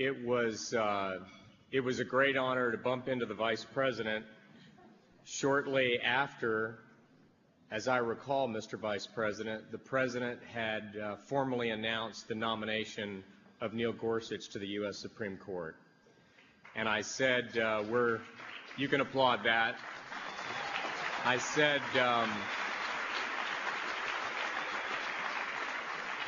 It was a great honor to bump into the Vice President shortly after, as I recall, Mr. Vice President, the President had formally announced the nomination of Neil Gorsuch to the U.S. Supreme Court. And I said, you can applaud that. I said,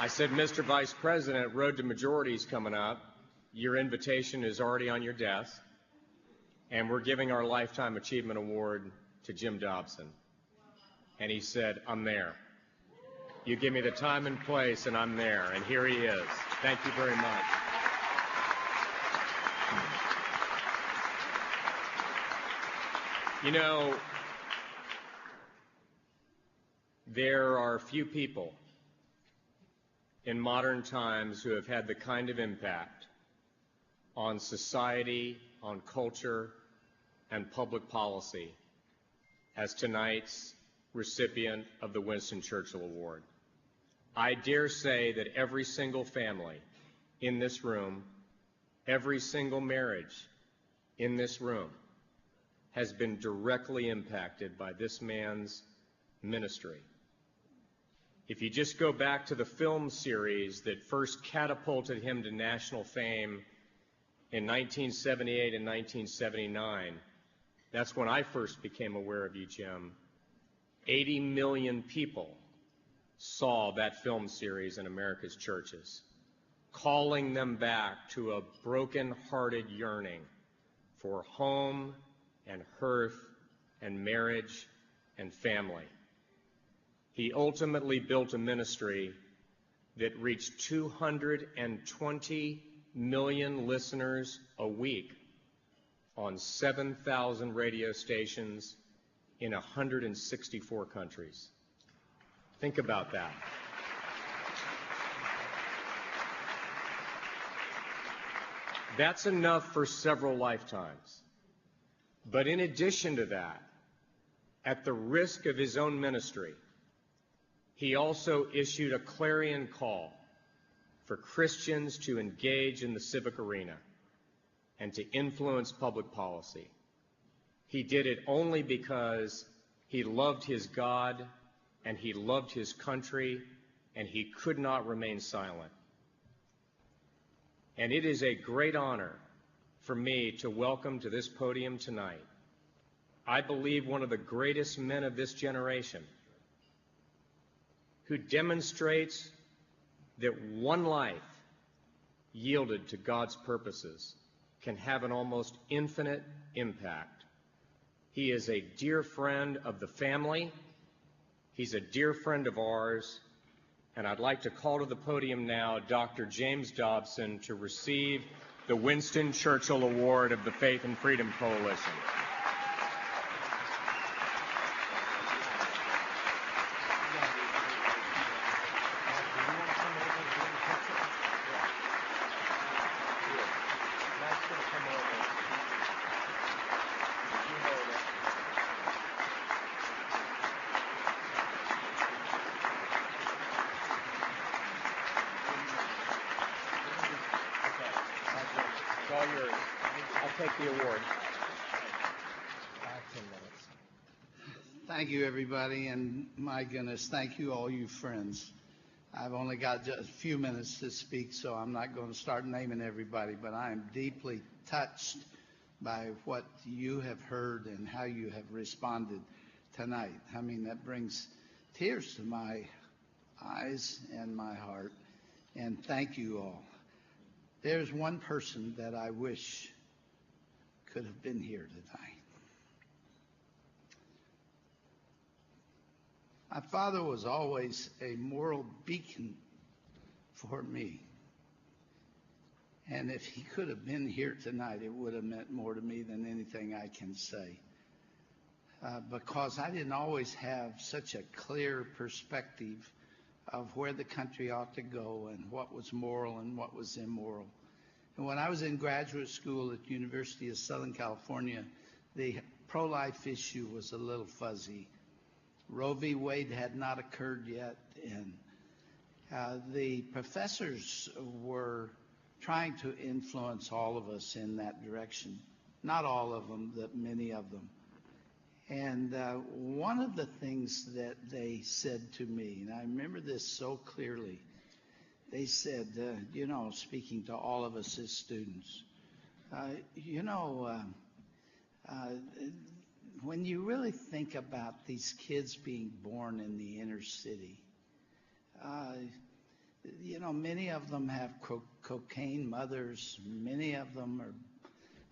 Mr. Vice President, Road to Majority is coming up. Your invitation is already on your desk, and we're giving our Lifetime Achievement Award to Jim Dobson. And he said, I'm there. You give me the time and place, and I'm there. And here he is. Thank you very much. You know, there are few people in modern times who have had the kind of impact on society, on culture, and public policy as tonight's recipient of the Winston Churchill Award. I dare say that every single family in this room, every single marriage in this room has been directly impacted by this man's ministry. If you just go back to the film series that first catapulted him to national fame in 1978 and 1979, that's when I first became aware of you, Jim. 80 million people saw that film series in America's churches, calling them back to a broken-hearted yearning for home and hearth and marriage and family. He ultimately built a ministry that reached 220 million listeners a week on 7,000 radio stations in 164 countries. Think about that. That's enough for several lifetimes. But in addition to that, at the risk of his own ministry, he also issued a clarion call for Christians to engage in the civic arena and to influence public policy. He did it only because he loved his God and he loved his country, and he could not remain silent. And it is a great honor for me to welcome to this podium tonight, I believe one of the greatest men of this generation, who demonstrates that one life yielded to God's purposes can have an almost infinite impact. He is a dear friend of the family. He's a dear friend of ours. And I'd like to call to the podium now Dr. James Dobson to receive the Winston Churchill Award of the Faith and Freedom Coalition. Thank you, everybody, and my goodness, thank you, all you friends. I've only got just a few minutes to speak, so I'm not going to start naming everybody, but I am deeply touched by what you have heard and how you have responded tonight. I mean, that brings tears to my eyes and my heart, and thank you all. There's one person that I wish could have been here tonight. My father was always a moral beacon for me. And if he could have been here tonight, it would have meant more to me than anything I can say. Because I didn't always have such a clear perspective of where the country ought to go and what was moral and what was immoral. And when I was in graduate school at the University of Southern California, the pro-life issue was a little fuzzy. Roe v. Wade had not occurred yet, and the professors were trying to influence all of us in that direction. Not all of them, but many of them. And one of the things that they said to me, and I remember this so clearly, they said, speaking to all of us as students, when you really think about these kids being born in the inner city, many of them have cocaine mothers, many of them are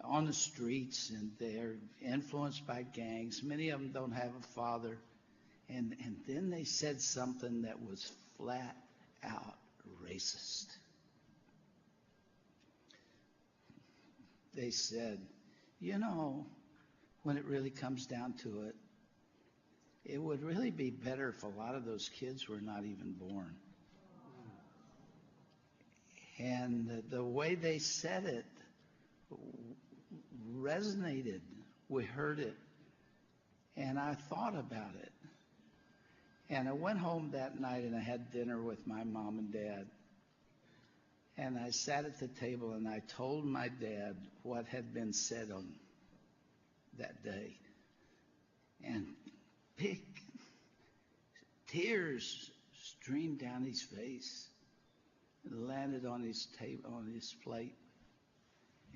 on the streets and they're influenced by gangs. Many of them don't have a father. And then they said something that was flat out racist. They said, when it really comes down to it, it would really be better if a lot of those kids were not even born. And the way they said it resonated. We heard it. And I thought about it. And I went home that night and I had dinner with my mom and dad. And I sat at the table and I told my dad what had been said on that day. And big tears streamed down his face and landed on his table, on his plate.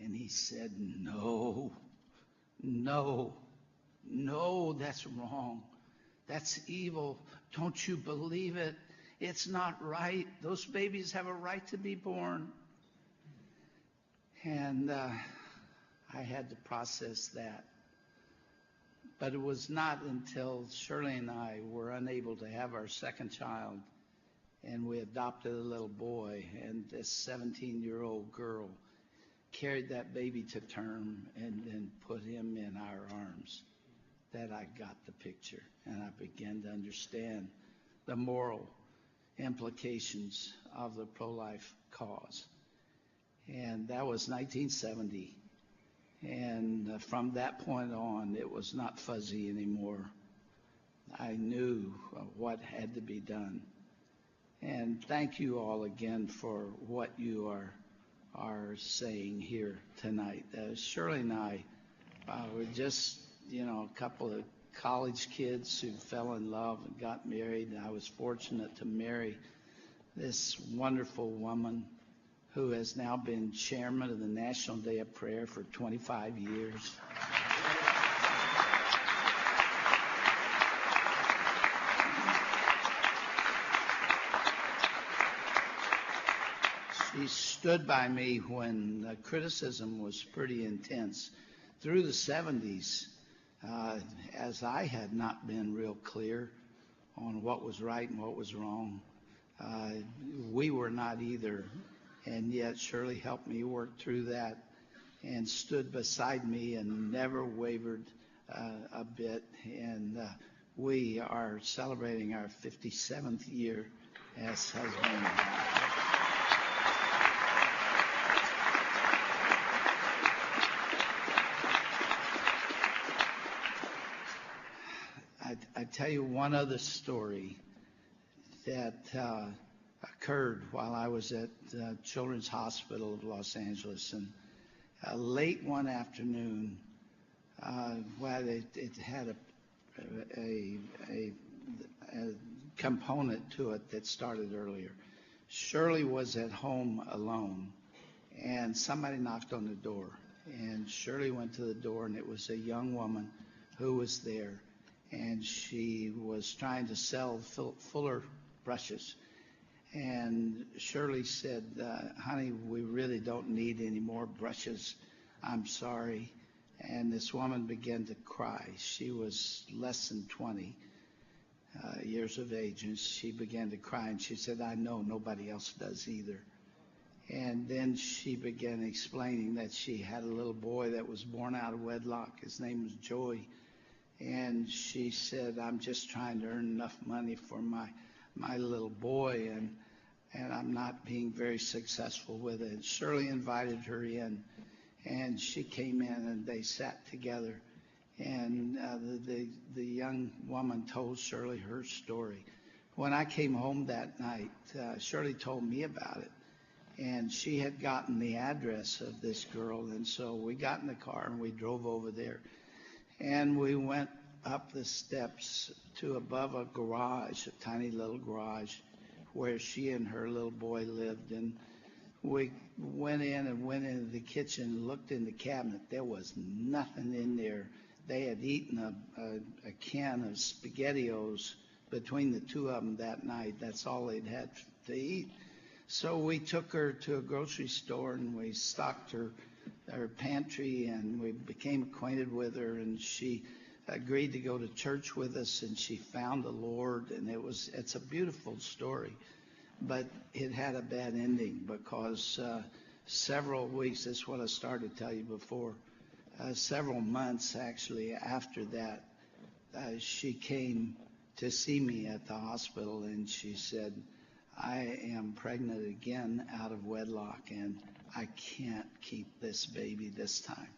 And he said, no, that's wrong. That's evil. Don't you believe it? It's not right. Those babies have a right to be born. And I had to process that. But it was not until Shirley and I were unable to have our second child, and we adopted a little boy, and this 17-year-old girl carried that baby to term and then put him in our arms, that I got the picture and I began to understand the moral implications of the pro-life cause. And that was 1970. And from that point on, it was not fuzzy anymore. I knew what had to be done. And thank you all again for what you are saying here tonight. Shirley and I were just, a couple of college kids who fell in love and got married. And I was fortunate to marry this wonderful woman who has now been chairman of the National Day of Prayer for 25 years. She stood by me when criticism was pretty intense. Through the 70s, as I had not been real clear on what was right and what was wrong, we were not either. And yet Shirley helped me work through that and stood beside me and never wavered a bit. And we are celebrating our 57th year as husband and wife. I tell you one other story that occurred while I was at Children's Hospital of Los Angeles. And late one afternoon, it had a component to it that started earlier. Shirley was at home alone, and somebody knocked on the door. And Shirley went to the door, and it was a young woman who was there. And she was trying to sell Fuller brushes. And Shirley said, honey, we really don't need any more brushes. I'm sorry. And this woman began to cry. She was less than 20 years of age, and she began to cry. And she said, I know, nobody else does either. And then she began explaining that she had a little boy that was born out of wedlock. His name was Joey. And she said, I'm just trying to earn enough money for my little boy, and I'm not being very successful with it. And Shirley invited her in, and she came in, and they sat together. And the young woman told Shirley her story. When I came home that night, Shirley told me about it. And she had gotten the address of this girl, and so we got in the car and we drove over there. And we went up the steps to above a garage, a tiny little garage, where she and her little boy lived. And we went into the kitchen, looked in the cabinet. There was nothing in there. They had eaten a can of SpaghettiOs between the two of them that night. That's all they'd had to eat. So we took her to a grocery store and we stocked her pantry, and we became acquainted with her, and she agreed to go to church with us, and she found the Lord. And it's a beautiful story, but it had a bad ending because several weeks, that's what I started to tell you before, several months actually after that, she came to see me at the hospital, and she said, I am pregnant again out of wedlock, and I can't keep this baby this time.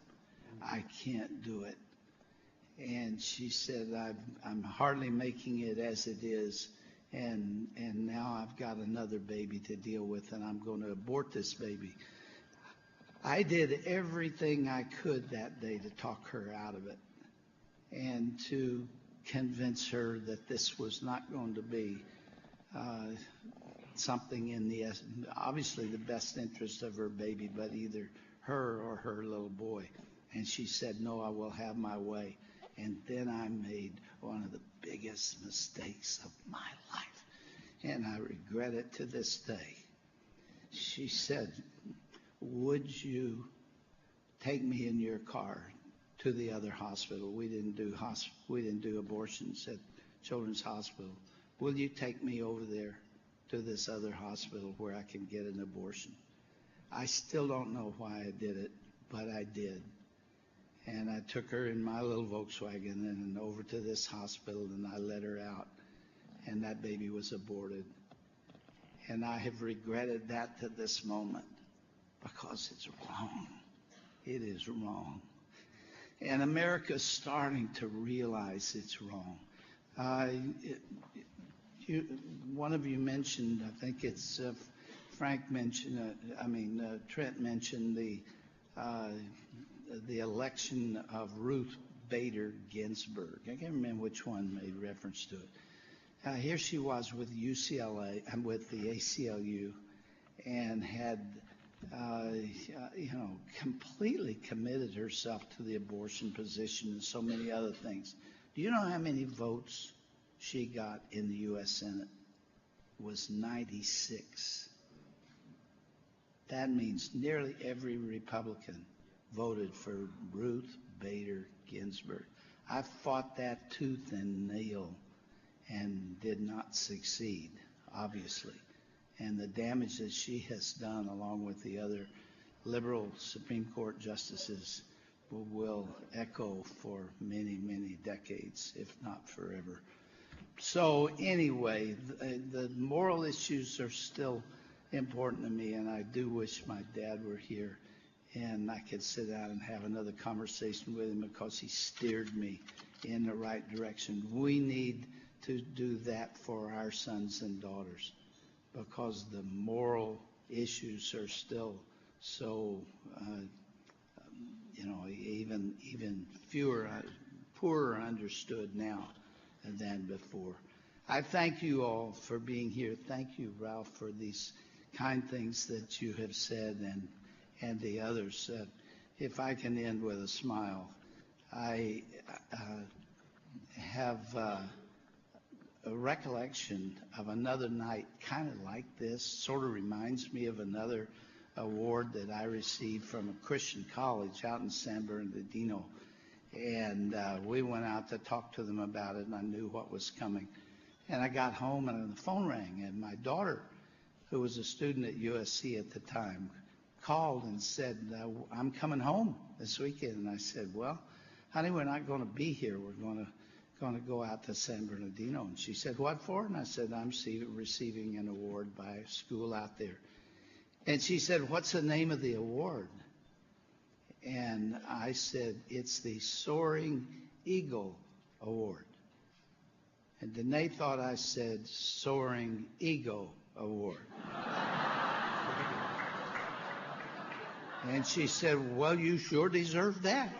I can't do it. And she said, I'm hardly making it as it is, and now I've got another baby to deal with, and I'm going to abort this baby. I did everything I could that day to talk her out of it and to convince her that this was not going to be something in obviously the best interest of her baby, but either her or her little boy. And she said, no, I will have my way. And then I made one of the biggest mistakes of my life, and I regret it to this day. She said, would you take me in your car to the other hospital? We didn't do abortions at Children's Hospital. Will you take me over there to this other hospital where I can get an abortion? I still don't know why I did it, but I did. And I took her in my little Volkswagen and over to this hospital, and I let her out, and that baby was aborted. And I have regretted that to this moment because it's wrong. It is wrong. And America's starting to realize it's wrong. One of you mentioned, I think it's Trent mentioned the election of Ruth Bader Ginsburg. I can't remember which one made reference to it. Here she was with UCLA and with the ACLU, and had completely committed herself to the abortion position and so many other things. Do you know how many votes she got in the U.S. Senate? It was 96. That means nearly every Republican voted for Ruth Bader Ginsburg. I fought that tooth and nail and did not succeed, obviously. And the damage that she has done, along with the other liberal Supreme Court justices, will echo for many, many decades, if not forever. So anyway, the moral issues are still important to me, and I do wish my dad were here and I could sit down and have another conversation with him, because he steered me in the right direction. We need to do that for our sons and daughters, because the moral issues are still so, even poorer understood now than before. I thank you all for being here. Thank you, Ralph, for these kind things that you have said, and the others. If I can end with a smile, I have a recollection of another night kind of like this. Sort of reminds me of another award that I received from a Christian college out in San Bernardino. And we went out to talk to them about it, and I knew what was coming. And I got home, and the phone rang, and my daughter, who was a student at USC at the time, called and said, I'm coming home this weekend. And I said, well, honey, we're not going to be here. We're going to go out to San Bernardino. And she said, what for? And I said, I'm receiving an award by a school out there. And she said, what's the name of the award? And I said, it's the Soaring Eagle Award. And Danae thought I said Soaring Ego Award. And she said, well, you sure deserve that.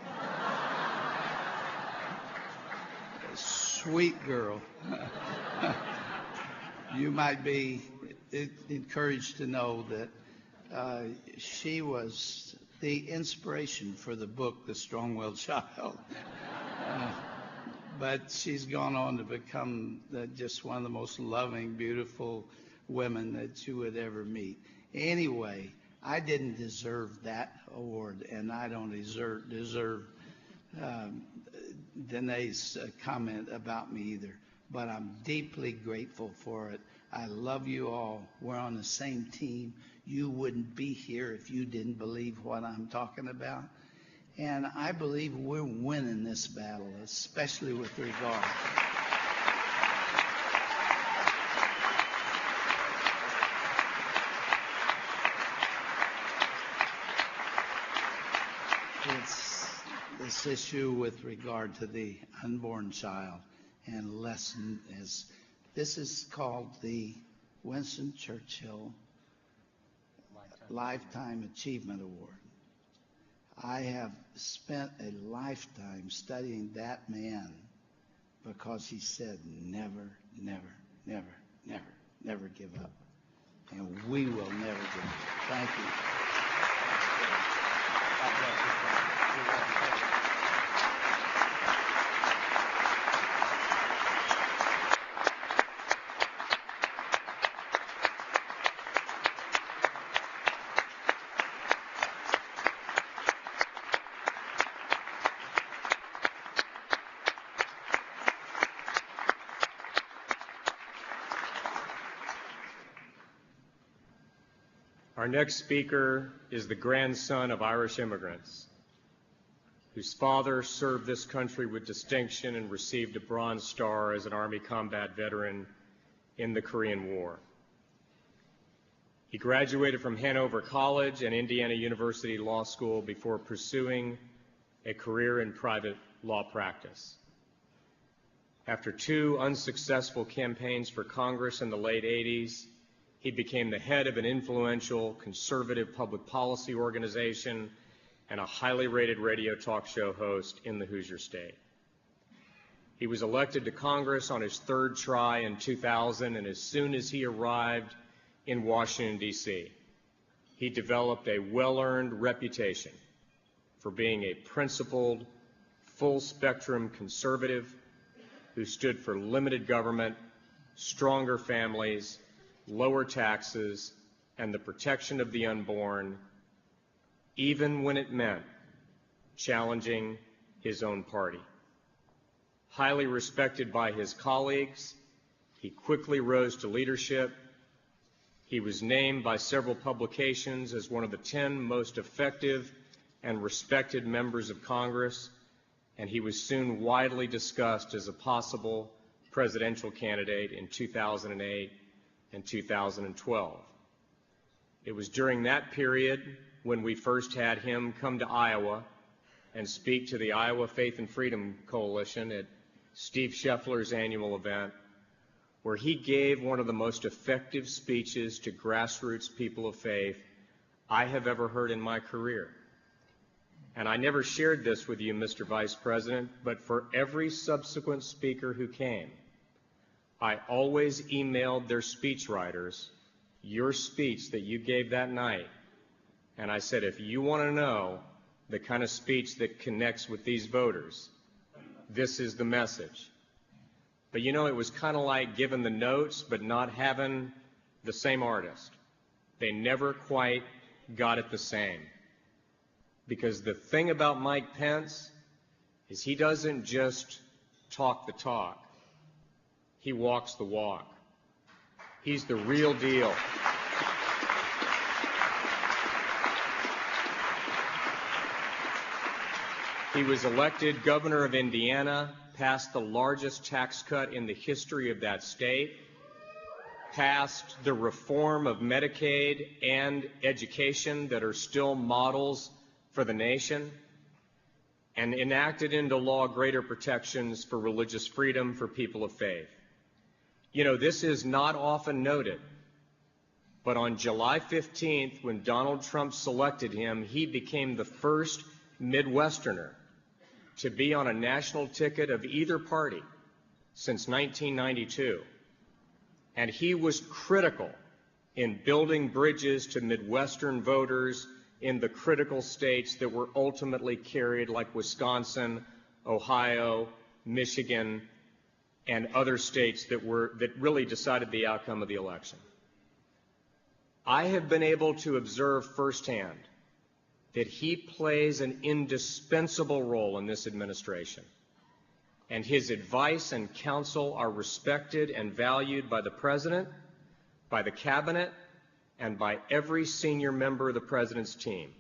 Sweet girl. You might be encouraged to know that she was the inspiration for the book, The Strong-Willed Child. But she's gone on to become just one of the most loving, beautiful women that you would ever meet. Anyway, I didn't deserve that award, and I don't deserve Danae's comment about me either. But I'm deeply grateful for it. I love you all. We're on the same team. You wouldn't be here if you didn't believe what I'm talking about. And I believe we're winning this battle, especially with regard. It's this issue with regard to the unborn child and lesson is, this is called the Winston Churchill Lifetime Achievement Award. I have spent a lifetime studying that man because he said, never, never, never, never, never give up. And we will never give up. Thank you. Our next speaker is the grandson of Irish immigrants, whose father served this country with distinction and received a Bronze Star as an Army combat veteran in the Korean War. He graduated from Hanover College and Indiana University Law School before pursuing a career in private law practice. After 2 unsuccessful campaigns for Congress in the late 80s, he became the head of an influential conservative public policy organization and a highly rated radio talk show host in the Hoosier State. He was elected to Congress on his 3rd try in 2000, and as soon as he arrived in Washington, D.C., he developed a well-earned reputation for being a principled, full-spectrum conservative who stood for limited government, stronger families, lower taxes, and the protection of the unborn, even when it meant challenging his own party. Highly respected by his colleagues, he quickly rose to leadership. He was named by several publications as one of the 10 most effective and respected members of Congress, and he was soon widely discussed as a possible presidential candidate in 2008 and 2012. It was during that period when we first had him come to Iowa and speak to the Iowa Faith and Freedom Coalition at Steve Scheffler's annual event, where he gave one of the most effective speeches to grassroots people of faith I have ever heard in my career. And I never shared this with you, Mr. Vice President, but for every subsequent speaker who came, I always emailed their speechwriters your speech that you gave that night. And I said, if you want to know the kind of speech that connects with these voters, this is the message. But you know, it was kind of like giving the notes but not having the same artist. They never quite got it the same. Because the thing about Mike Pence is he doesn't just talk the talk. He walks the walk. He's the real deal. He was elected governor of Indiana, passed the largest tax cut in the history of that state, passed the reform of Medicaid and education that are still models for the nation, and enacted into law greater protections for religious freedom for people of faith. You know, this is not often noted, But on July 15th, when Donald Trump selected him, he became the first Midwesterner to be on a national ticket of either party since 1992. And he was critical in building bridges to Midwestern voters in the critical states that were ultimately carried, like Wisconsin, Ohio, Michigan, and other states that really decided the outcome of the election. I have been able to observe firsthand that he plays an indispensable role in this administration, and his advice and counsel are respected and valued by the President, by the Cabinet, and by every senior member of the President's team,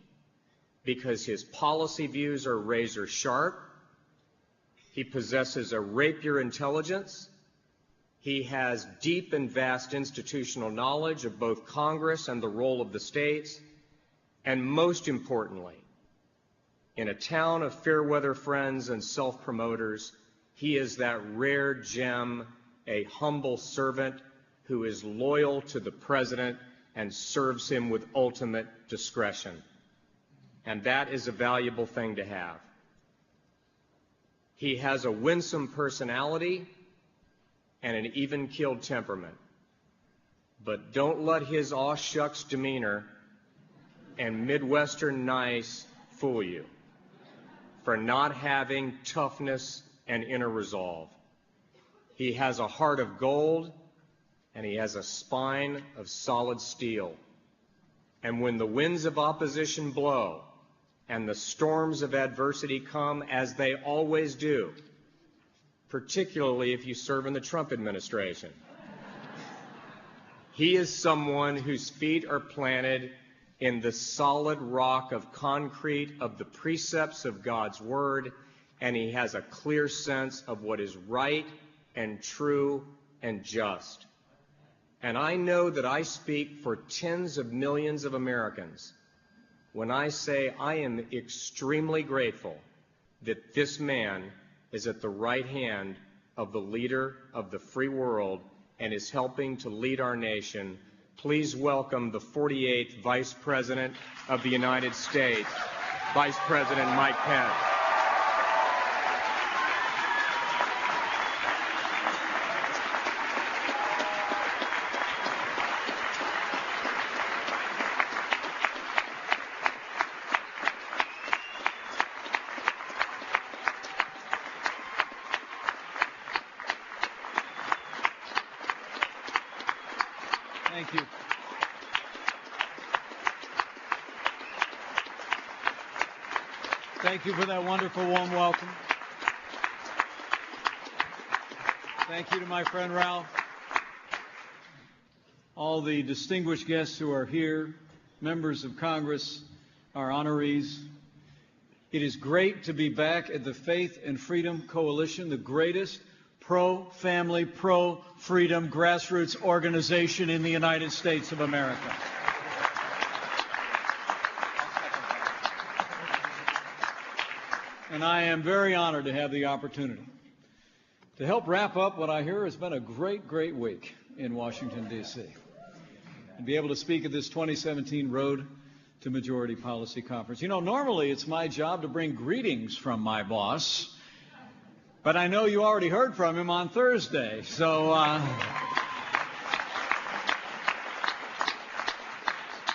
because his policy views are razor sharp. He possesses a rapier intelligence. He has deep and vast institutional knowledge of both Congress and the role of the states. And most importantly, in a town of fair-weather friends and self-promoters, he is that rare gem, a humble servant who is loyal to the President and serves him with ultimate discretion. And that is a valuable thing to have. He has a winsome personality and an even-keeled temperament. But don't let his aw-shucks demeanor and Midwestern nice fool you for not having toughness and inner resolve. He has a heart of gold, and he has a spine of solid steel. And when the winds of opposition blow and the storms of adversity come, as they always do, particularly if you serve in the Trump administration, he is someone whose feet are planted in the solid rock of concrete of the precepts of God's Word, and he has a clear sense of what is right and true and just. And I know that I speak for tens of millions of Americans when I say I am extremely grateful that this man is at the right hand of the leader of the free world and is helping to lead our nation. Please welcome the 48th Vice President of the United States, Vice President Mike Pence. Thank you. Thank you for that wonderful warm welcome. Thank you to my friend Ralph, all the distinguished guests who are here, members of Congress, our honorees. It is great to be back at the Faith and Freedom Coalition, the greatest pro-family, pro-freedom grassroots organization in the United States of America. And I am very honored to have the opportunity to help wrap up what I hear has been a great, great week in Washington, D.C., and be able to speak at this 2017 Road to Majority Policy Conference. You know, normally it's my job to bring greetings from my boss, but I know you already heard from him on Thursday, so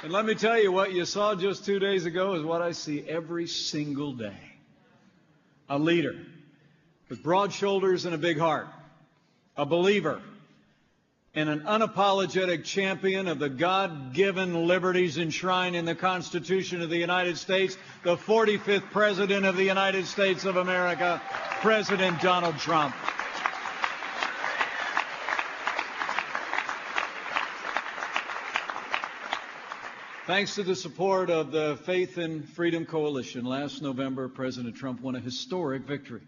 and let me tell you, what you saw just 2 days ago is what I see every single day. A leader with broad shoulders and a big heart, a believer, and an unapologetic champion of the God-given liberties enshrined in the Constitution of the United States, the 45th President of the United States of America, President Donald Trump. Thanks to the support of the Faith and Freedom Coalition, last November, President Trump won a historic victory.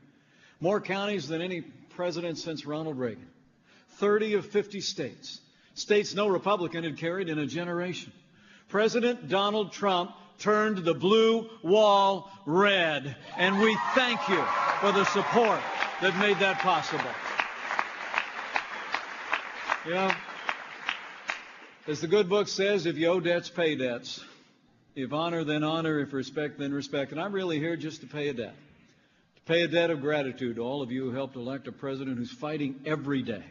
More counties than any president since Ronald Reagan. 30 of 50 states. States no Republican had carried in a generation. President Donald Trump turned the blue wall red, and we thank you for the support that made that possible. You know, As the good book says, if you owe debts, pay debts. If honor, then honor. If respect, then respect. And I'm really here just to pay a debt. To pay a debt of gratitude to all of you who helped elect a president who's fighting every day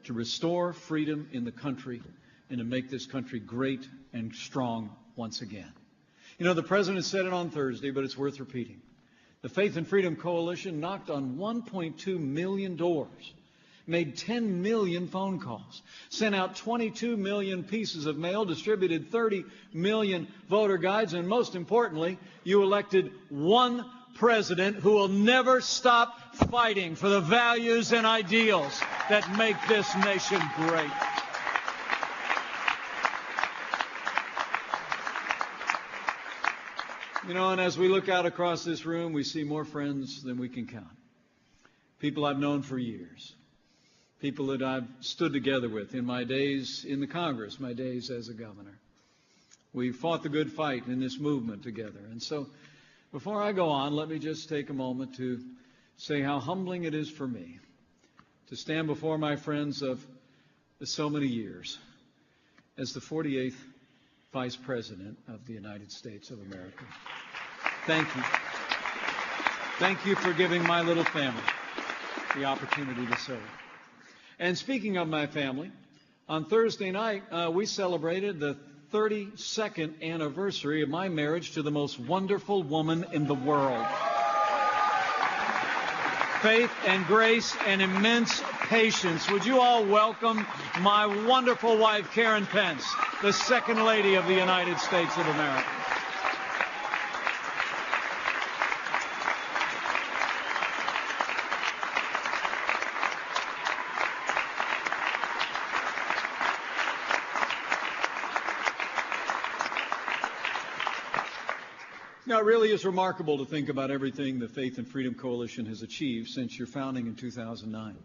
to restore freedom in the country and to make this country great and strong once again. You know, the president said it on Thursday, but it's worth repeating. The Faith and Freedom Coalition knocked on 1.2 million doors, made 10 million phone calls, sent out 22 million pieces of mail, distributed 30 million voter guides, and most importantly, you elected one president who will never stop fighting for the values and ideals that make this nation great. You know, and as we look out across this room, we see more friends than we can count. People I've known for years. People that I've stood together with in my days in the Congress, my days as a governor. We fought the good fight in this movement together. And so before I go on, let me just take a moment to say how humbling it is for me to stand before my friends of so many years as the 48th Vice President of the United States of America. Thank you. Thank you for giving my little family the opportunity to serve. And speaking of my family, on Thursday night, we celebrated the 32nd anniversary of my marriage to the most wonderful woman in the world. Faith and grace and immense patience. Would you all welcome my wonderful wife, Karen Pence, the Second Lady of the United States of America. Now, it really is remarkable to think about everything the Faith and Freedom Coalition has achieved since your founding in 2009.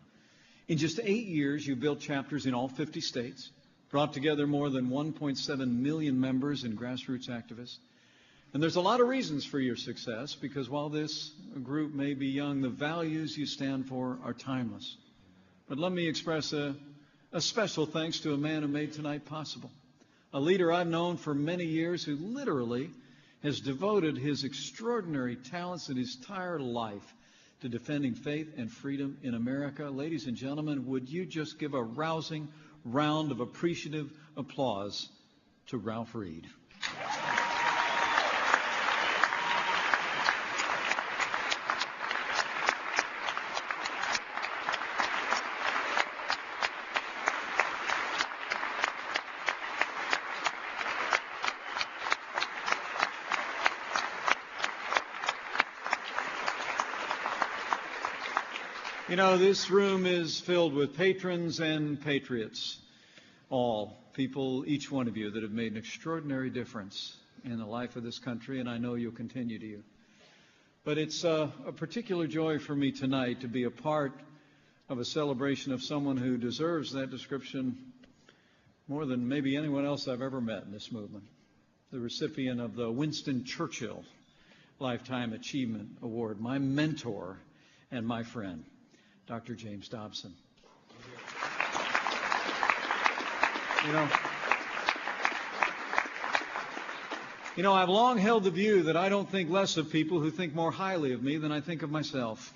In just 8 years, you've built chapters in all 50 states, brought together more than 1.7 million members and grassroots activists. And there's a lot of reasons for your success, because while this group may be young, the values you stand for are timeless. But let me express a special thanks to a man who made tonight possible, a leader I've known for many years who literally has devoted his extraordinary talents and his entire life to defending faith and freedom in America. Ladies and gentlemen, would you just give a rousing round of appreciative applause to Ralph Reed. You know, this room is filled with patrons and patriots, all people, each one of you, that have made an extraordinary difference in the life of this country, and I know you'll continue to. But it's a particular joy for me tonight to be a part of a celebration of someone who deserves that description more than maybe anyone else I've ever met in this movement, the recipient of the Winston Churchill Lifetime Achievement Award, my mentor and my friend, Dr. James Dobson. You know, I've long held the view that I don't think less of people who think more highly of me than I think of myself.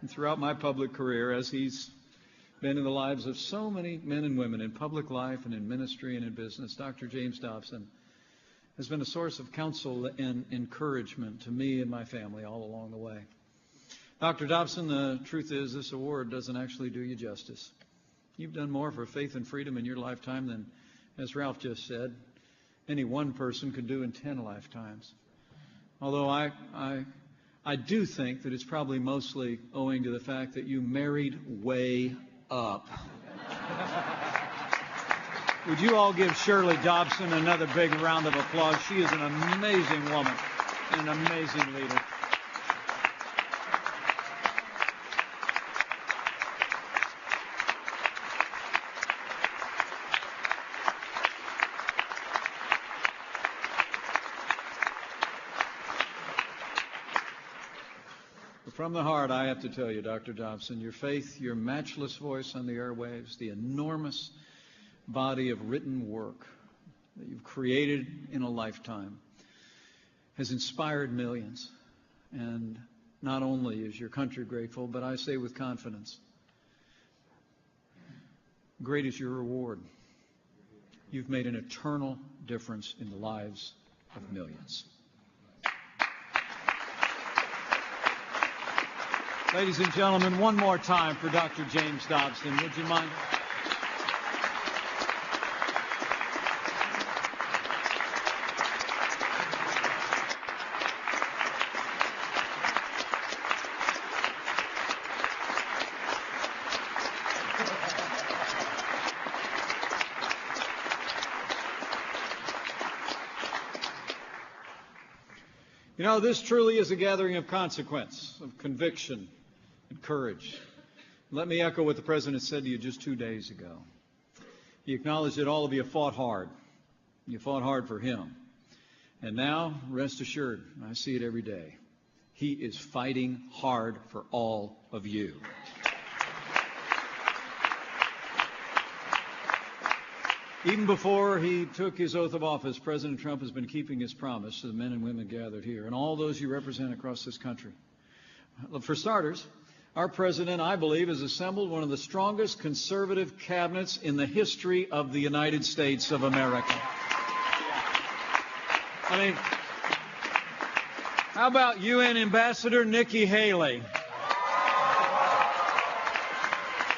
And throughout my public career, as he's been in the lives of so many men and women in public life and in ministry and in business, Dr. James Dobson has been a source of counsel and encouragement to me and my family all along the way. Dr. Dobson, the truth is this award doesn't actually do you justice. You've done more for faith and freedom in your lifetime than, as Ralph just said, any one person could do in 10 lifetimes. Although I do think that it's probably mostly owing to the fact that you married way up. Would you all give Shirley Dobson another big round of applause? She is an amazing woman and an amazing leader. From the heart, I have to tell you, Dr. Dobson, your faith, your matchless voice on the airwaves, the enormous body of written work that you've created in a lifetime has inspired millions. And not only is your country grateful, but I say with confidence, great is your reward. You've made an eternal difference in the lives of millions. Ladies and gentlemen, one more time for Dr. James Dobson. Would you mind? You know, this truly is a gathering of consequence, of conviction and courage. Let me echo what the President said to you just 2 days ago. He acknowledged that all of you fought hard. You fought hard for him. And now, rest assured, I see it every day, he is fighting hard for all of you. Even before he took his oath of office, President Trump has been keeping his promise to the men and women gathered here and all those you represent across this country. For starters, our president, I believe, has assembled one of the strongest conservative cabinets in the history of the United States of America. I mean, how about UN Ambassador Nikki Haley?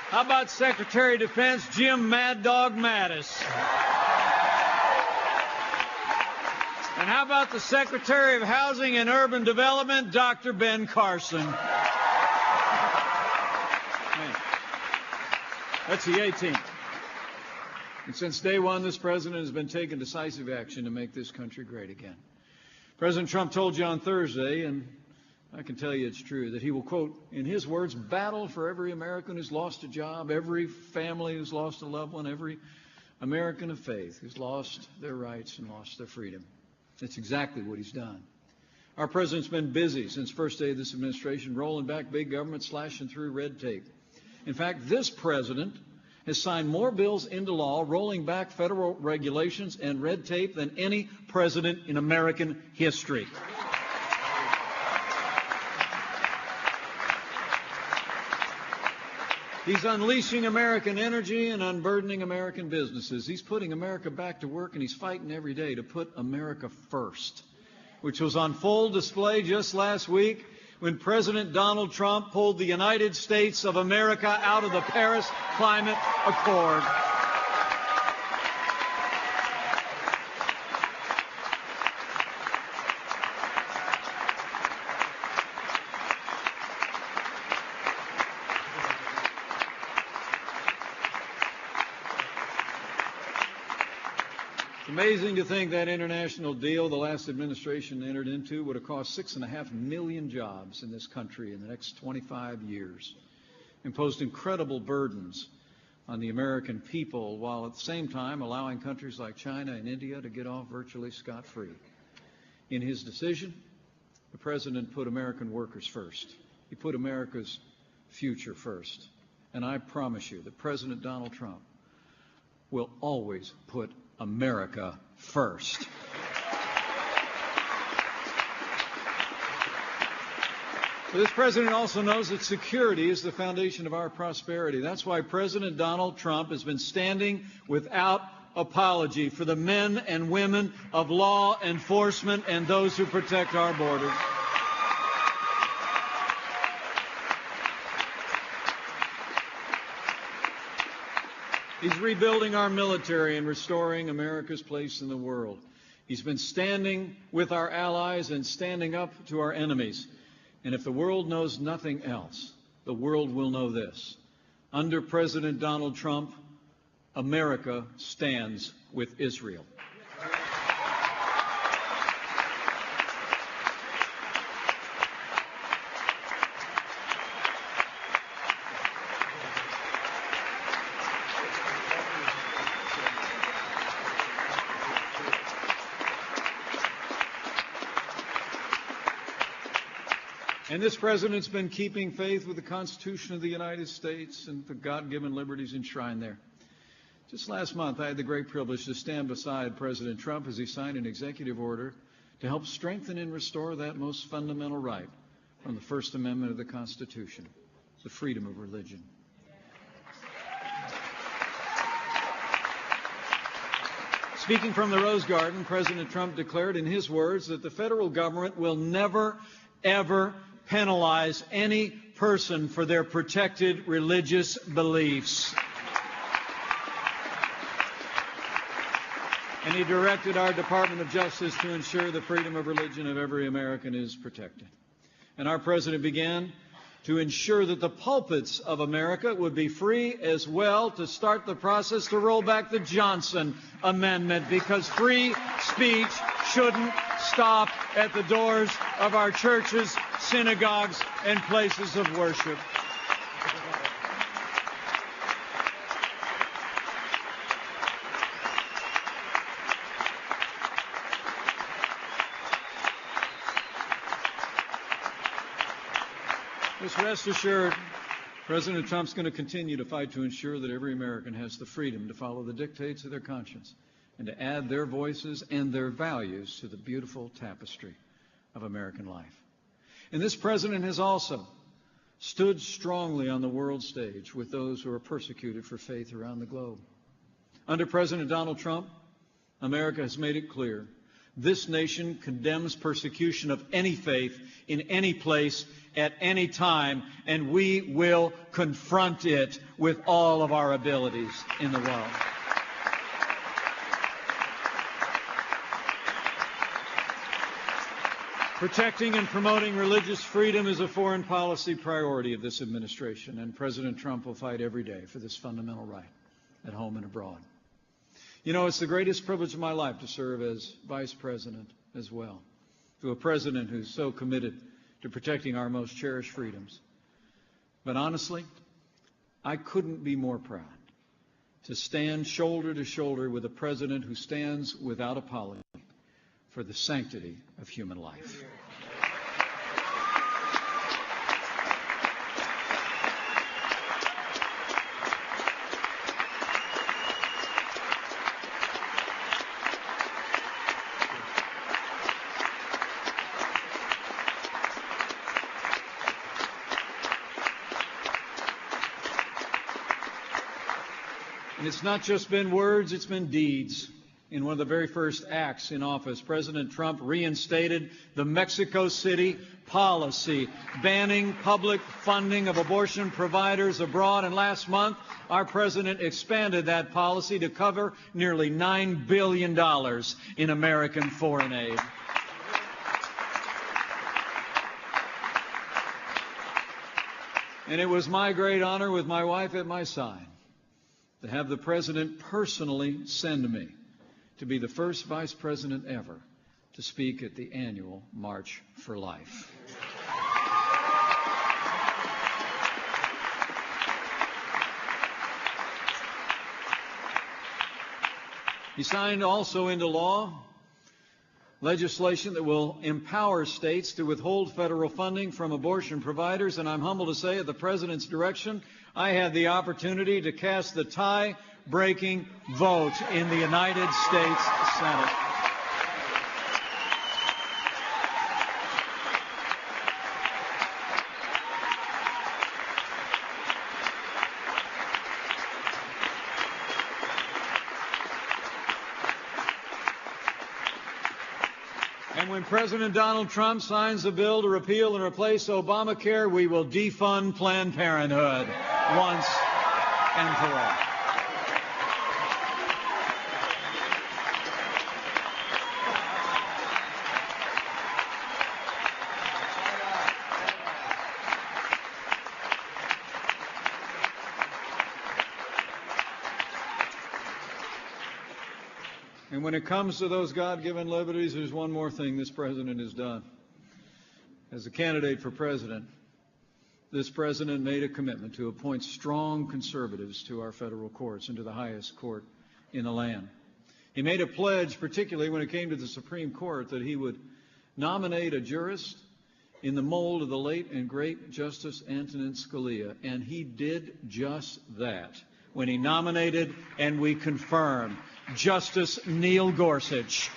How about Secretary of Defense Jim Mad Dog Mattis? And how about the Secretary of Housing and Urban Development, Dr. Ben Carson? That's the A-team. And since day one, this president has been taking decisive action to make this country great again. President Trump told you on Thursday, and I can tell you it's true, that he will, quote, in his words, battle for every American who's lost a job, every family who's lost a loved one, every American of faith who's lost their rights and lost their freedom. That's exactly what he's done. Our president's been busy since first day of this administration, rolling back big government, slashing through red tape. In fact, this president has signed more bills into law, rolling back federal regulations and red tape than any president in American history. He's unleashing American energy and unburdening American businesses. He's putting America back to work, and he's fighting every day to put America first, which was on full display just last week when President Donald Trump pulled the United States of America out of the Paris Climate Accord. Amazing to think that international deal the last administration entered into would have cost 6.5 million jobs in this country in the next 25 years, imposed incredible burdens on the American people, while at the same time allowing countries like China and India to get off virtually scot-free. In his decision, the president put American workers first. He put America's future first. And I promise you that President Donald Trump will always put America first. But this president also knows that security is the foundation of our prosperity. That's why President Donald Trump has been standing without apology for the men and women of law enforcement and those who protect our borders. He's rebuilding our military and restoring America's place in the world. He's been standing with our allies and standing up to our enemies. And if the world knows nothing else, the world will know this. Under President Donald Trump, America stands with Israel. And this president's been keeping faith with the Constitution of the United States and the God-given liberties enshrined there. Just last month, I had the great privilege to stand beside President Trump as he signed an executive order to help strengthen and restore that most fundamental right from the First Amendment of the Constitution, the freedom of religion. Speaking from the Rose Garden, President Trump declared in his words that the federal government will never, ever penalize any person for their protected religious beliefs. And he directed our Department of Justice to ensure the freedom of religion of every American is protected. And our president began to ensure that the pulpits of America would be free as well, to start the process to roll back the Johnson Amendment, because free speech shouldn't stop at the doors of our churches, synagogues, and places of worship. Just rest assured, President Trump's going to continue to fight to ensure that every American has the freedom to follow the dictates of their conscience and to add their voices and their values to the beautiful tapestry of American life. And this president has also stood strongly on the world stage with those who are persecuted for faith around the globe. Under President Donald Trump, America has made it clear this nation condemns persecution of any faith in any place at any time, and we will confront it with all of our abilities in the world. Protecting and promoting religious freedom is a foreign policy priority of this administration, and President Trump will fight every day for this fundamental right at home and abroad. You know, it's the greatest privilege of my life to serve as vice president as well, to a president who's so committed to protecting our most cherished freedoms. But honestly, I couldn't be more proud to stand shoulder to shoulder with a president who stands without apology for the sanctity of human life. And it's not just been words, it's been deeds. In one of the very first acts in office, President Trump reinstated the Mexico City policy banning public funding of abortion providers abroad. And last month, our president expanded that policy to cover nearly $9 billion in American foreign aid. And it was my great honor, with my wife at my side, to have the president personally send me to be the first vice president ever to speak at the annual March for Life. He signed also into law legislation that will empower states to withhold federal funding from abortion providers, and I'm humbled to say, at the president's direction, I had the opportunity to cast the tie-breaking vote in the United States Senate. And when President Donald Trump signs a bill to repeal and replace Obamacare, we will defund Planned Parenthood once and for all. And when it comes to those God-given liberties, there's one more thing this president has done. As a candidate for president, this president made a commitment to appoint strong conservatives to our federal courts and to the highest court in the land. He made a pledge, particularly when it came to the Supreme Court, that he would nominate a jurist in the mold of the late and great Justice Antonin Scalia, and he did just that when he nominated and we confirmed Justice Neil Gorsuch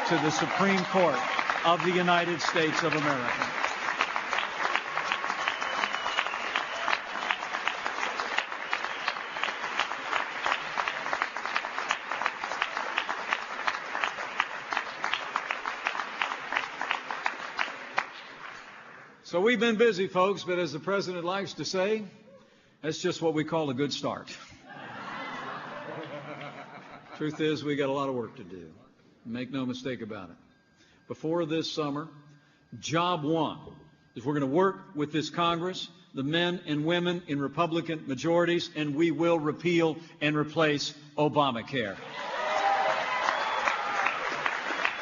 to the Supreme Court of the United States of America. So we've been busy, folks, but as the President likes to say, that's just what we call a good start. Truth is, we got a lot of work to do. Make no mistake about it. Before this summer, job one is we're going to work with this Congress, the men and women in Republican majorities, and we will repeal and replace Obamacare.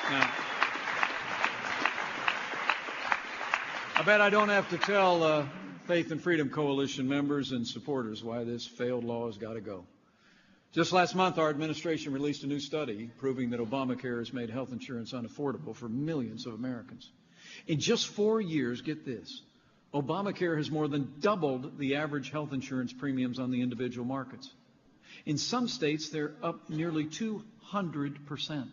Now, I bet I don't have to tell Faith and Freedom Coalition members and supporters why this failed law has got to go. Just last month, our administration released a new study proving that Obamacare has made health insurance unaffordable for millions of Americans. In just 4 years, get this, Obamacare has more than doubled the average health insurance premiums on the individual markets. In some states, they're up nearly 200%.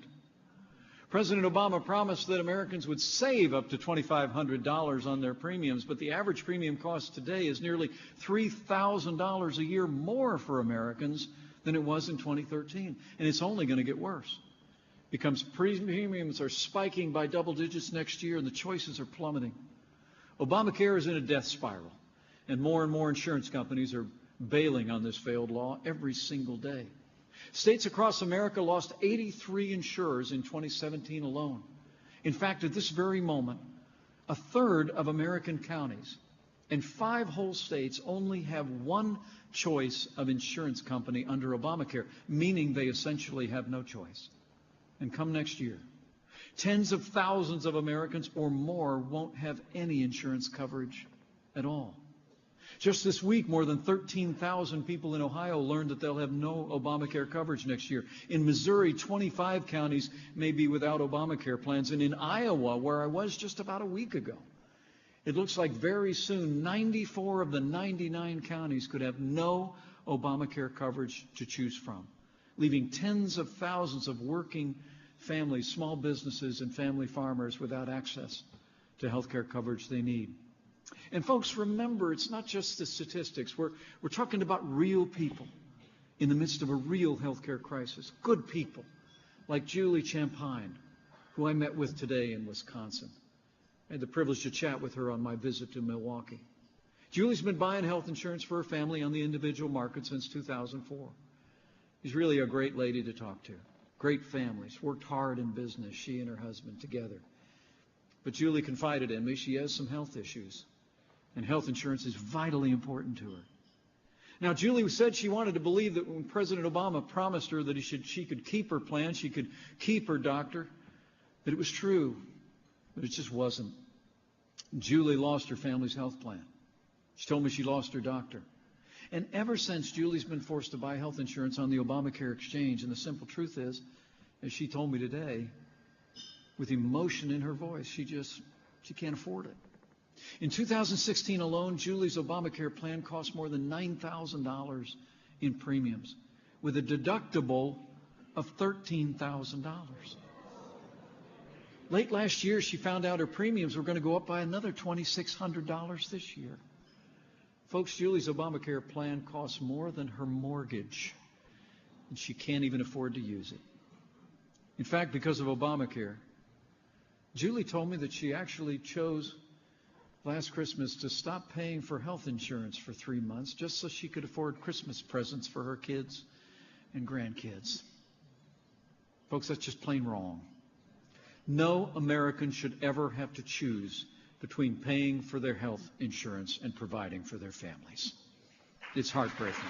President Obama promised that Americans would save up to $2,500 on their premiums, but the average premium cost today is nearly $3,000 a year more for Americans than it was in 2013, and it's only going to get worse. Premiums are spiking by double digits next year, and the choices are plummeting. Obamacare is in a death spiral, and more insurance companies are bailing on this failed law every single day. States across America lost 83 insurers in 2017 alone. In fact, at this very moment, a third of American counties and 5 whole states only have one choice of insurance company under Obamacare, meaning they essentially have no choice. And come next year, tens of thousands of Americans or more won't have any insurance coverage at all. Just this week, more than 13,000 people in Ohio learned that they'll have no Obamacare coverage next year. In Missouri, 25 counties may be without Obamacare plans. And in Iowa, where I was just about a week ago, it looks like very soon 94 of the 99 counties could have no Obamacare coverage to choose from, leaving tens of thousands of working families, small businesses, and family farmers without access to health care coverage they need. And folks, remember, it's not just the statistics. We're talking about real people in the midst of a real healthcare crisis. Good people like Julie Champagne, who I met with today in Wisconsin. I had the privilege to chat with her on my visit to Milwaukee. Julie's been buying health insurance for her family on the individual market since 2004. She's really a great lady to talk to. Great families, worked hard in business, she and her husband together. But Julie confided in me she has some health issues, and health insurance is vitally important to her. Now, Julie said she wanted to believe that when President Obama promised her that she could keep her plan, she could keep her doctor, that it was true, but it just wasn't. Julie lost her family's health plan. She told me she lost her doctor. And ever since, Julie's been forced to buy health insurance on the Obamacare exchange, and the simple truth is, as she told me today, with emotion in her voice, she can't afford it. In 2016 alone, Julie's Obamacare plan cost more than $9,000 in premiums, with a deductible of $13,000. Late last year, she found out her premiums were going to go up by another $2,600 this year. Folks, Julie's Obamacare plan costs more than her mortgage, and she can't even afford to use it. In fact, because of Obamacare, Julie told me that she actually chose last Christmas to stop paying for health insurance for 3 months just so she could afford Christmas presents for her kids and grandkids. Folks, that's just plain wrong. No American should ever have to choose between paying for their health insurance and providing for their families. It's heartbreaking.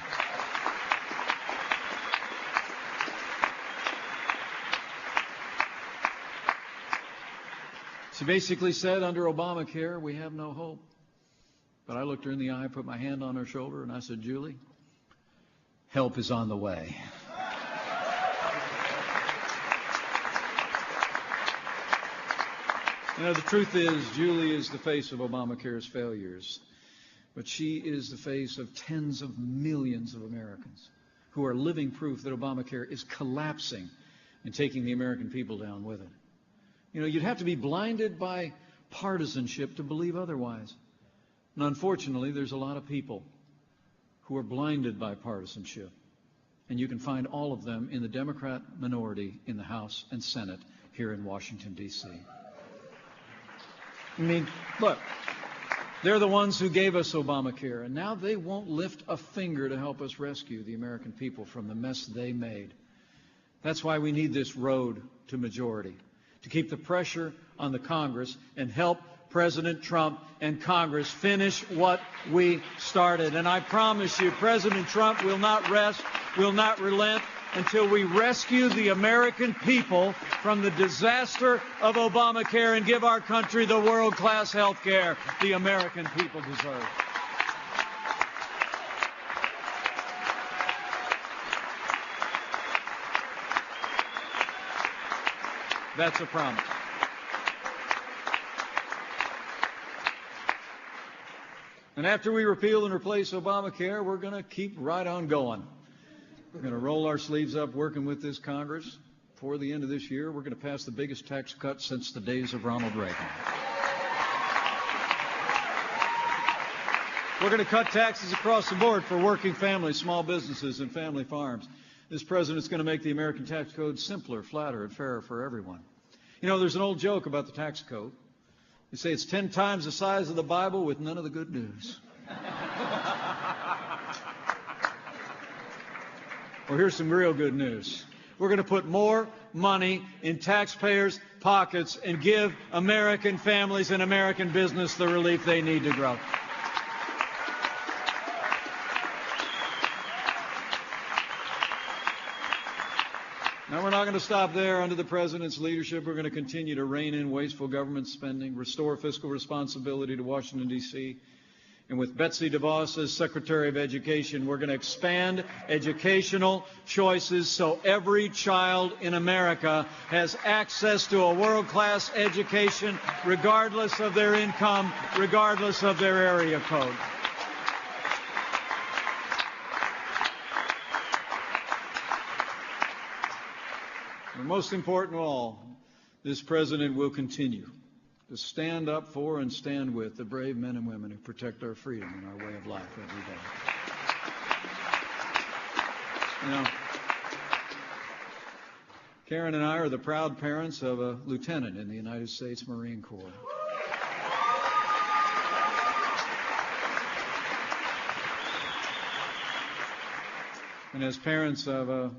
She basically said, under Obamacare, we have no hope. But I looked her in the eye, put my hand on her shoulder, and I said, Julie, help is on the way. You know, the truth is, Julie is the face of Obamacare's failures, but she is the face of tens of millions of Americans who are living proof that Obamacare is collapsing and taking the American people down with it. You know, you'd have to be blinded by partisanship to believe otherwise. And unfortunately, there's a lot of people who are blinded by partisanship. And you can find all of them in the Democrat minority in the House and Senate here in Washington, D.C. I mean, look, they're the ones who gave us Obamacare, and now they won't lift a finger to help us rescue the American people from the mess they made. That's why we need this road to majority, to keep the pressure on the Congress and help President Trump and Congress finish what we started. And I promise you, President Trump will not rest, will not relent until we rescue the American people from the disaster of Obamacare and give our country the world-class health care the American people deserve. That's a promise. And after we repeal and replace Obamacare, we're going to keep right on going. We're going to roll our sleeves up working with this Congress. Before the end of this year, we're going to pass the biggest tax cut since the days of Ronald Reagan. We're going to cut taxes across the board for working families, small businesses, and family farms. This president's going to make the American tax code simpler, flatter, and fairer for everyone. You know, there's an old joke about the tax code. They say it's 10 times the size of the Bible with none of the good news. Well, here's some real good news. We're going to put more money in taxpayers' pockets and give American families and American business the relief they need to grow. Now, we're not going to stop there. Under the President's leadership, we're going to continue to rein in wasteful government spending, restore fiscal responsibility to Washington, D.C., and with Betsy DeVos as Secretary of Education, we're going to expand educational choices so every child in America has access to a world-class education regardless of their income, regardless of their area code. And most important of all, this president will continue to stand up for and stand with the brave men and women who protect our freedom and our way of life every day. You know, Karen and I are the proud parents of a lieutenant in the United States Marine Corps. And as parents of a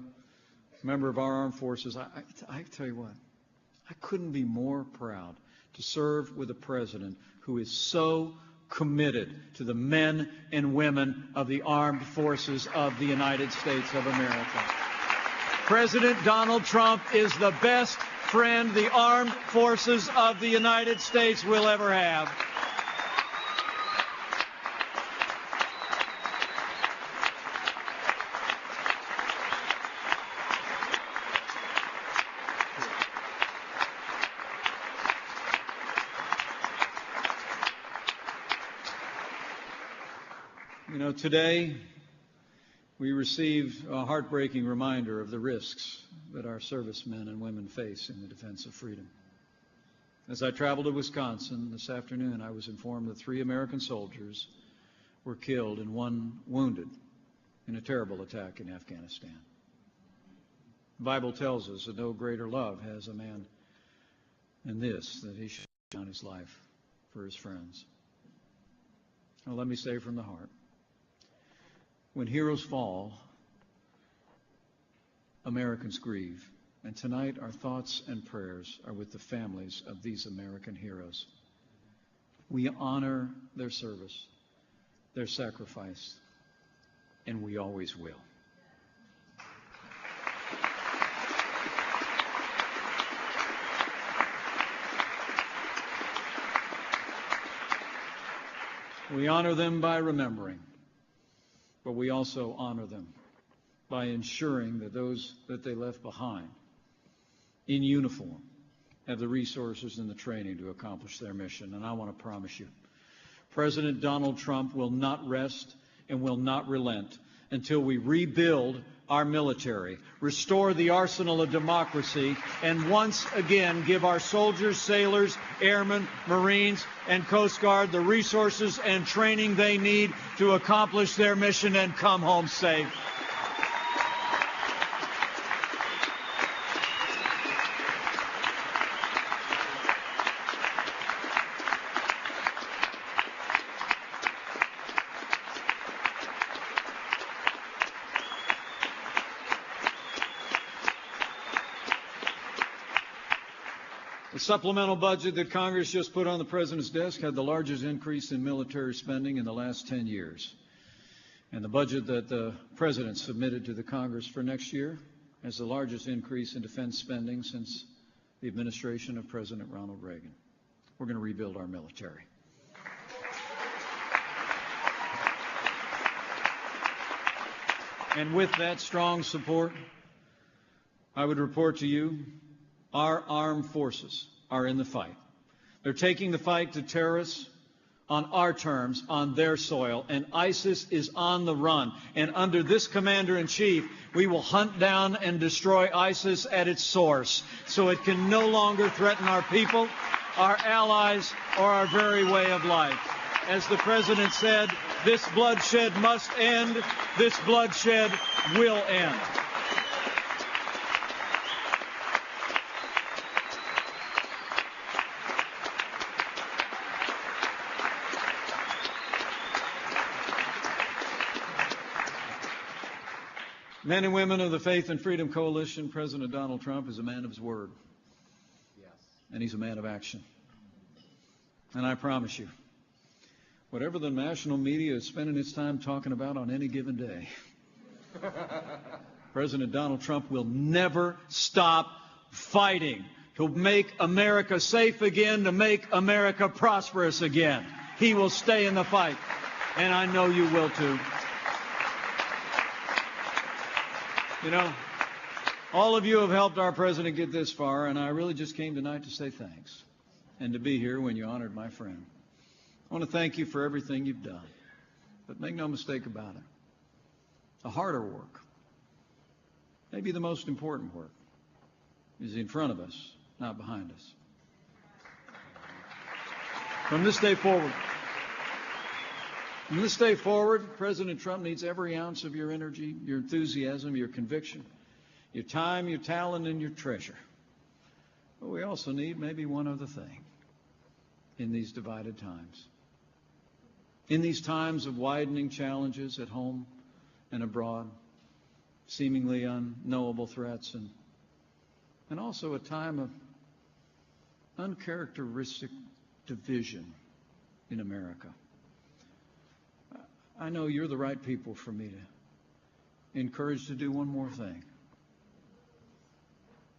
member of our armed forces, I tell you what, I couldn't be more proud to serve with a president who is so committed to the men and women of the armed forces of the United States of America. President Donald Trump is the best friend the armed forces of the United States will ever have. You know, today we received a heartbreaking reminder of the risks that our servicemen and women face in the defense of freedom. As I traveled to Wisconsin this afternoon, I was informed that 3 American soldiers were killed and 1 wounded in a terrible attack in Afghanistan. The Bible tells us that no greater love has a man than this, that he should lay down his life for his friends. Now, let me say from the heart, when heroes fall, Americans grieve. And tonight, our thoughts and prayers are with the families of these American heroes. We honor their service, their sacrifice, and we always will. We honor them by remembering, but we also honor them by ensuring that those that they left behind in uniform have the resources and the training to accomplish their mission. And I want to promise you, President Donald Trump will not rest and will not relent until we rebuild our military, restore the arsenal of democracy, and once again give our soldiers, sailors, airmen, Marines, and Coast Guard the resources and training they need to accomplish their mission and come home safe. The supplemental budget that Congress just put on the President's desk had the largest increase in military spending in the last 10 years. And the budget that the President submitted to the Congress for next year has the largest increase in defense spending since the administration of President Ronald Reagan. We're going to rebuild our military. And with that strong support, I would report to you, our armed forces are in the fight. They're taking the fight to terrorists on our terms, on their soil, and ISIS is on the run. And under this commander-in-chief, we will hunt down and destroy ISIS at its source, so it can no longer threaten our people, our allies, or our very way of life. As the President said, this bloodshed must end. This bloodshed will end. Men and women of the Faith and Freedom Coalition, President Donald Trump is a man of his word. Yes. And he's a man of action. And I promise you, whatever the national media is spending its time talking about on any given day, President Donald Trump will never stop fighting to make America safe again, to make America prosperous again. He will stay in the fight, and I know you will too. You know, all of you have helped our president get this far, and I really just came tonight to say thanks and to be here when you honored my friend. I want to thank you for everything you've done, but make no mistake about it. The harder work, maybe the most important work, is in front of us, not behind us. From this day forward, President Trump needs every ounce of your energy, your enthusiasm, your conviction, your time, your talent, and your treasure. But we also need maybe one other thing in these divided times. In these times of widening challenges at home and abroad, seemingly unknowable threats, and also a time of uncharacteristic division in America. I know you're the right people for me to encourage to do one more thing,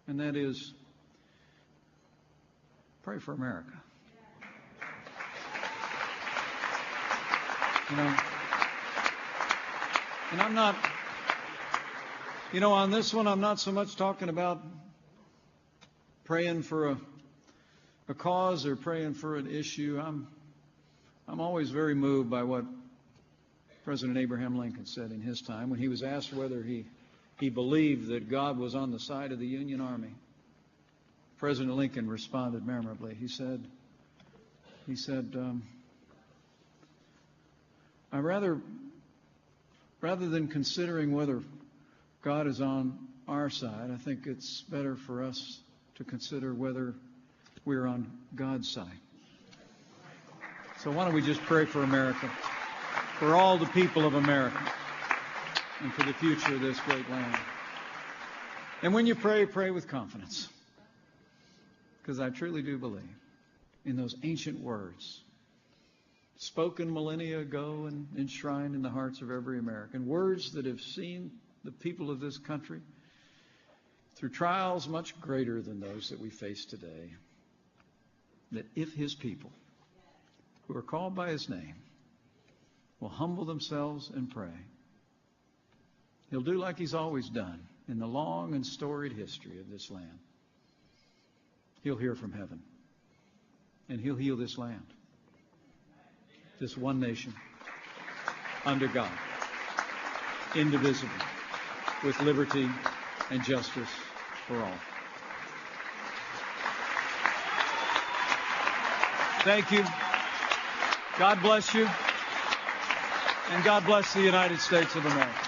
and that is pray for America. You know, and I'm not, you know, on this one, I'm not so much talking about praying for a cause or praying for an issue. I'm always very moved by what President Abraham Lincoln said in his time when he was asked whether he believed that God was on the side of the Union Army. President Lincoln responded memorably. He said, I rather than considering whether God is on our side, I think it's better for us to consider whether we're on God's side. So why don't we just pray for America, for all the people of America, and for the future of this great land. And when you pray, pray with confidence, because I truly do believe in those ancient words spoken millennia ago and enshrined in the hearts of every American, words that have seen the people of this country through trials much greater than those that we face today, that if his people who are called by his name will humble themselves and pray, he'll do like he's always done in the long and storied history of this land. He'll hear from heaven. And He'll heal this land, this one nation, under God, indivisible, with liberty and justice for all. Thank you. God bless you. And God bless the United States of America.